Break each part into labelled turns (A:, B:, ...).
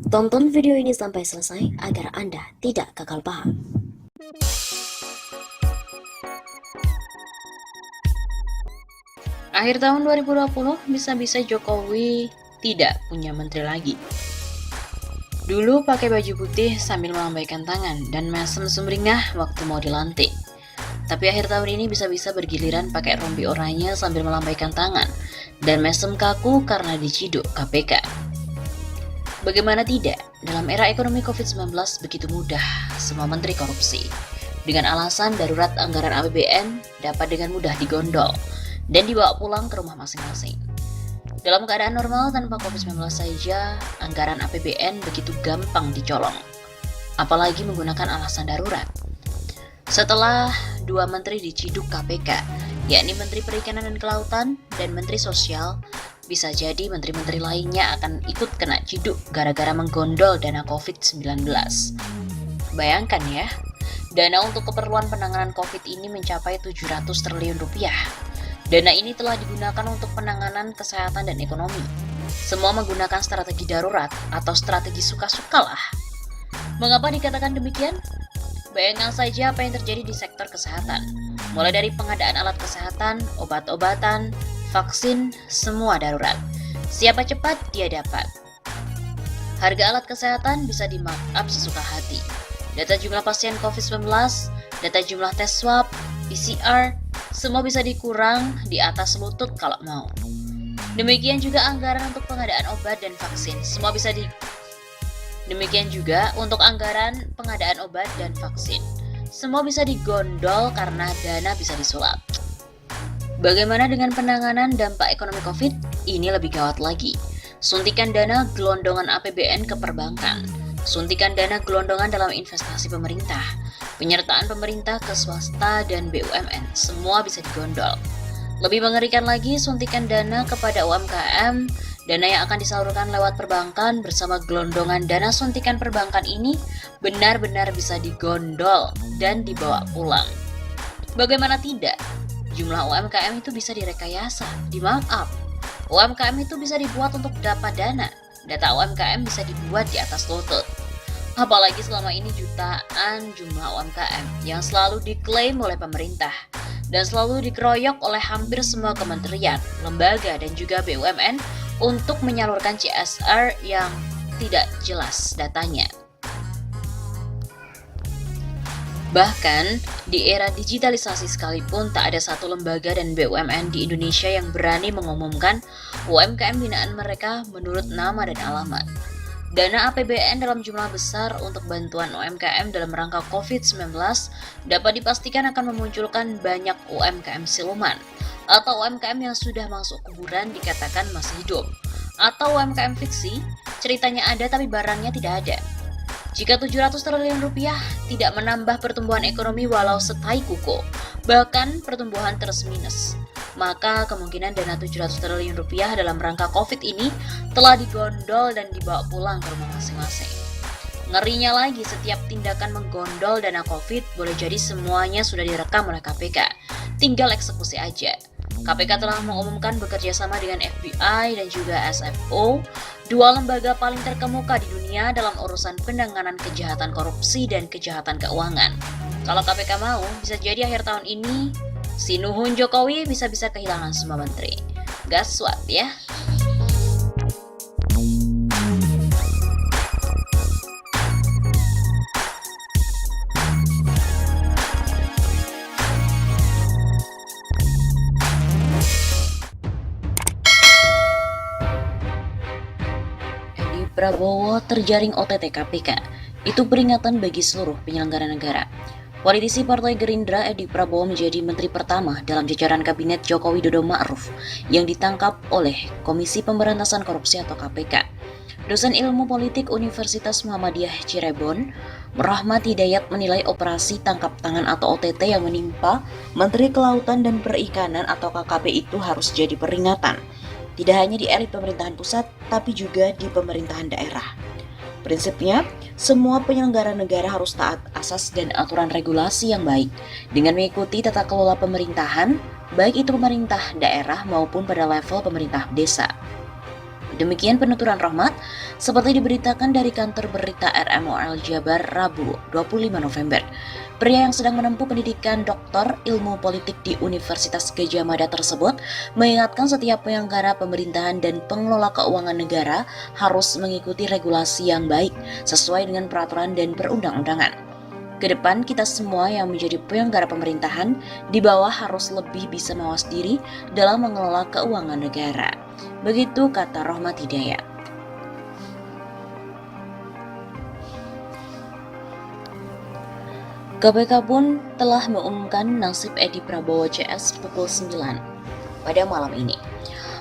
A: Tonton video ini sampai selesai agar Anda tidak gagal paham.
B: Akhir tahun 2020, bisa-bisa Jokowi tidak punya menteri lagi. Dulu pakai baju putih sambil melambaikan tangan dan mesem sumringah waktu mau dilantik. Tapi akhir tahun ini bisa-bisa bergiliran pakai rompi oranye sambil melambaikan tangan dan mesem kaku karena diciduk KPK. Bagaimana tidak, dalam era ekonomi COVID-19 begitu mudah semua menteri korupsi. Dengan alasan darurat anggaran APBN dapat dengan mudah digondol dan dibawa pulang ke rumah masing-masing. Dalam keadaan normal tanpa COVID-19 saja, anggaran APBN begitu gampang dicolong. Apalagi menggunakan alasan darurat. Setelah dua menteri diciduk KPK, yakni Menteri Perikanan dan Kelautan dan Menteri Sosial, bisa jadi menteri-menteri lainnya akan ikut kena ciduk gara-gara menggondol dana COVID-19. Bayangkan ya, dana untuk keperluan penanganan COVID ini mencapai 700 triliun rupiah. Dana ini telah digunakan untuk penanganan kesehatan dan ekonomi. Semua menggunakan strategi darurat atau strategi suka-sukalah. Mengapa dikatakan demikian? Bayangkan saja apa yang terjadi di sektor kesehatan. Mulai dari pengadaan alat kesehatan, obat-obatan, vaksin, semua darurat. Siapa cepat, dia dapat. Harga alat kesehatan bisa di-markup sesuka hati. Data jumlah pasien COVID-19, data jumlah tes swab, PCR, semua bisa dikurang di atas lutut kalau mau. Demikian juga anggaran untuk pengadaan obat dan vaksin, semua bisa Demikian juga untuk anggaran pengadaan obat dan vaksin. Semua bisa digondol karena dana bisa disulap. Bagaimana dengan penanganan dampak ekonomi COVID? Ini lebih gawat lagi. Suntikan dana gelondongan APBN ke perbankan. Suntikan dana gelondongan dalam investasi pemerintah. Penyertaan pemerintah ke swasta dan BUMN. Semua bisa digondol. Lebih mengerikan lagi, suntikan dana kepada UMKM. Dana yang akan disalurkan lewat perbankan bersama gelondongan dana suntikan perbankan ini benar-benar bisa digondol dan dibawa pulang. Bagaimana tidak? Jumlah UMKM itu bisa direkayasa, di-markup. UMKM itu bisa dibuat untuk dapat dana. Data UMKM bisa dibuat di atas lutut. Apalagi selama ini jutaan jumlah UMKM yang selalu diklaim oleh pemerintah dan selalu dikeroyok oleh hampir semua kementerian, lembaga, dan juga BUMN untuk menyalurkan CSR yang tidak jelas datanya. Bahkan, di era digitalisasi sekalipun tak ada satu lembaga dan BUMN di Indonesia yang berani mengumumkan UMKM binaan mereka menurut nama dan alamat. Dana APBN dalam jumlah besar untuk bantuan UMKM dalam rangka COVID-19 dapat dipastikan akan memunculkan banyak UMKM siluman, atau UMKM yang sudah masuk kuburan dikatakan masih hidup, atau UMKM fiksi, ceritanya ada tapi barangnya tidak ada. Jika 700 triliun rupiah tidak menambah pertumbuhan ekonomi walau setai kuku, bahkan pertumbuhan terus minus, maka kemungkinan dana 700 triliun rupiah dalam rangka COVID ini telah digondol dan dibawa pulang ke rumah masing-masing. Ngerinya lagi, setiap tindakan menggondol dana COVID boleh jadi semuanya sudah direkam oleh KPK. Tinggal eksekusi aja. KPK telah mengumumkan bekerja sama dengan FBI dan juga SFO, dua lembaga paling terkemuka di dunia dalam urusan penanganan kejahatan korupsi dan kejahatan keuangan. Kalau KPK mau, bisa jadi akhir tahun ini, si Nuhun Jokowi bisa-bisa kehilangan semua menteri. Gaswat ya. Prabowo terjaring OTT KPK, itu peringatan bagi seluruh penyelenggara negara. Politisi Partai Gerindra Edi Prabowo menjadi menteri pertama dalam jajaran kabinet Joko Widodo Ma'ruf yang ditangkap oleh Komisi Pemberantasan Korupsi atau KPK. Dosen Ilmu Politik Universitas Muhammadiyah Cirebon, Rahmat Hidayat menilai operasi tangkap tangan atau OTT yang menimpa Menteri Kelautan dan Perikanan atau KKP itu harus jadi peringatan. Tidak hanya di elit pemerintahan pusat, tapi juga di pemerintahan daerah. Prinsipnya, semua penyelenggara negara harus taat asas dan aturan regulasi yang baik, dengan mengikuti tata kelola pemerintahan, baik itu pemerintah daerah maupun pada level pemerintah desa. Demikian penuturan Rohmat, seperti diberitakan dari kantor berita RMOL Jabar Rabu 25 November. Pria yang sedang menempuh pendidikan doktor ilmu politik di Universitas Gadjah Mada tersebut mengingatkan setiap penyelenggara pemerintahan dan pengelola keuangan negara harus mengikuti regulasi yang baik sesuai dengan peraturan dan perundang-undangan. Kedepan kita semua yang menjadi penyelenggara pemerintahan di bawah harus lebih bisa mawas diri dalam mengelola keuangan negara. Begitu kata Rohmat Hidayat. KPK pun telah mengumumkan nasib Edi Prabowo CS pukul 9 pada malam ini.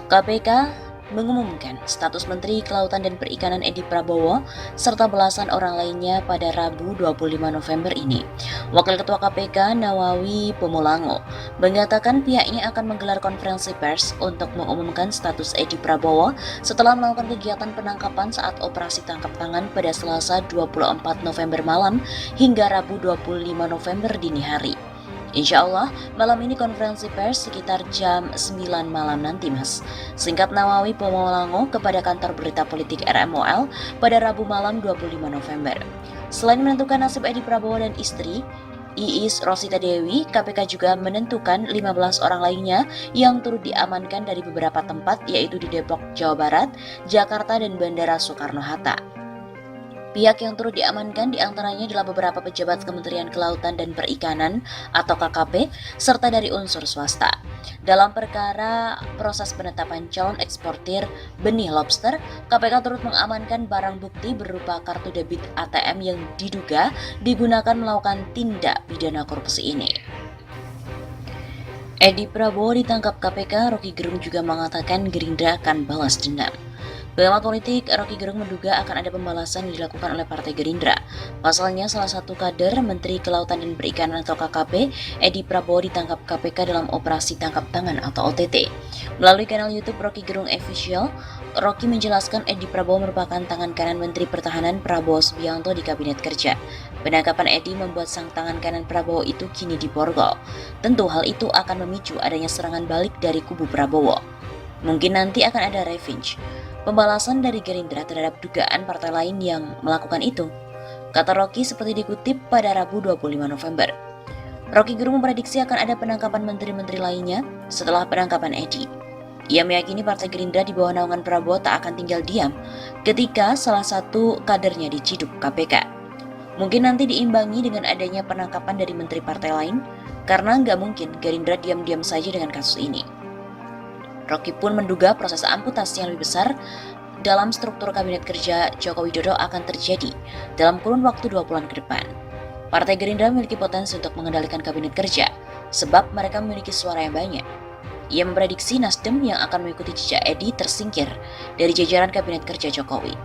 B: KPK mengumumkan status Menteri Kelautan dan Perikanan Edi Prabowo serta belasan orang lainnya pada Rabu 25 November ini. Wakil Ketua KPK Nawawi Pomolango mengatakan pihaknya akan menggelar konferensi pers untuk mengumumkan status Edi Prabowo setelah melakukan kegiatan penangkapan saat operasi tangkap tangan pada Selasa 24 November malam hingga Rabu 25 November dini hari. Insya Allah, malam ini konferensi pers sekitar jam 9 malam nanti, Mas. Singkat Nawawi Pomolango kepada kantor berita politik RMOL pada Rabu malam 25 November. Selain menentukan nasib Edi Prabowo dan istri, Iis Rosita Dewi, KPK juga menentukan 15 orang lainnya yang turut diamankan dari beberapa tempat, yaitu di Depok, Jawa Barat, Jakarta, dan Bandara Soekarno-Hatta. Pihak yang turut diamankan diantaranya adalah beberapa pejabat Kementerian Kelautan dan Perikanan atau KKP, serta dari unsur swasta. Dalam perkara proses penetapan calon eksportir benih lobster, KPK turut mengamankan barang bukti berupa kartu debit ATM yang diduga digunakan melakukan tindak pidana korupsi ini. Edi Prabowo ditangkap KPK, Roky Gerung juga mengatakan Gerindra akan balas dendam. Pengamat politik Roky Gerung menduga akan ada pembalasan yang dilakukan oleh Partai Gerindra. Pasalnya, salah satu kader Menteri Kelautan dan Perikanan atau KKP, Edi Prabowo ditangkap KPK dalam operasi tangkap tangan atau OTT. Melalui kanal YouTube Roky Gerung Official, Roky menjelaskan Edi Prabowo merupakan tangan kanan Menteri Pertahanan Prabowo Subianto di Kabinet Kerja. Penangkapan Edi membuat sang tangan kanan Prabowo itu kini diborgol. Tentu hal itu akan memicu adanya serangan balik dari kubu Prabowo. Mungkin nanti akan ada revenge, pembalasan dari Gerindra terhadap dugaan partai lain yang melakukan itu, kata Roky seperti dikutip pada Rabu 25 November. Roky Gerung memprediksi akan ada penangkapan menteri-menteri lainnya setelah penangkapan Edi. Ia meyakini Partai Gerindra di bawah naungan Prabowo tak akan tinggal diam ketika salah satu kadernya diciduk KPK. Mungkin nanti diimbangi dengan adanya penangkapan dari menteri partai lain, karena nggak mungkin Gerindra diam-diam saja dengan kasus ini. Roky pun menduga proses amputasi yang lebih besar dalam struktur Kabinet Kerja Joko Widodo akan terjadi dalam kurun waktu 2 bulan ke depan. Partai Gerindra memiliki potensi untuk mengendalikan Kabinet Kerja, sebab mereka memiliki suara yang banyak. Ia memprediksi Nasdem yang akan mengikuti jejak Edi tersingkir dari jajaran Kabinet Kerja Jokowi.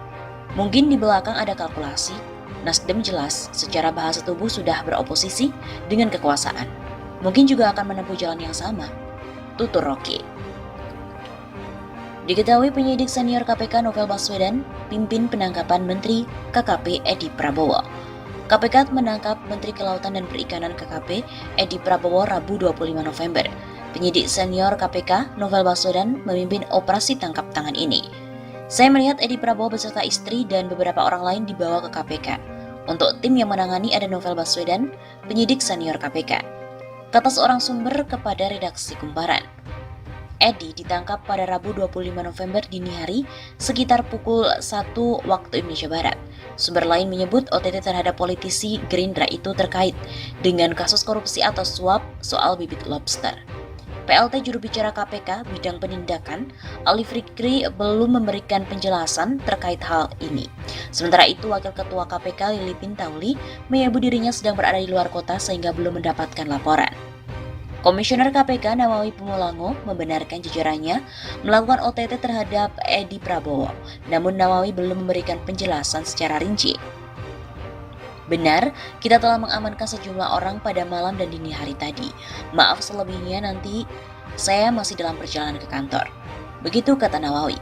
B: Mungkin di belakang ada kalkulasi, Nasdem jelas secara bahasa tubuh sudah beroposisi dengan kekuasaan. Mungkin juga akan menempuh jalan yang sama, tutur Roky. Diketahui penyidik senior KPK Novel Baswedan pimpin penangkapan Menteri KKP Edi Prabowo. KPK menangkap Menteri Kelautan dan Perikanan KKP Edi Prabowo Rabu 25 November. Penyidik senior KPK Novel Baswedan memimpin operasi tangkap tangan ini. Saya melihat Edi Prabowo beserta istri dan beberapa orang lain dibawa ke KPK. Untuk tim yang menangani ada Novel Baswedan, penyidik senior KPK, kata seorang sumber kepada redaksi Kumparan. Edi ditangkap pada Rabu 25 November dini hari sekitar pukul 1 waktu Indonesia Barat. Sumber lain menyebut OTT terhadap politisi Gerindra itu terkait dengan kasus korupsi atau suap soal bibit lobster. PLT juru bicara KPK bidang penindakan, Ali Fikri belum memberikan penjelasan terkait hal ini. Sementara itu, Wakil Ketua KPK Lili Pintauli menyebut dirinya sedang berada di luar kota sehingga belum mendapatkan laporan. Komisioner KPK Nawawi Pomolango membenarkan jajarannya melakukan OTT terhadap Edi Prabowo, namun Nawawi belum memberikan penjelasan secara rinci. Benar, kita telah mengamankan sejumlah orang pada malam dan dini hari tadi. Maaf selebihnya nanti saya masih dalam perjalanan ke kantor. Begitu kata Nawawi.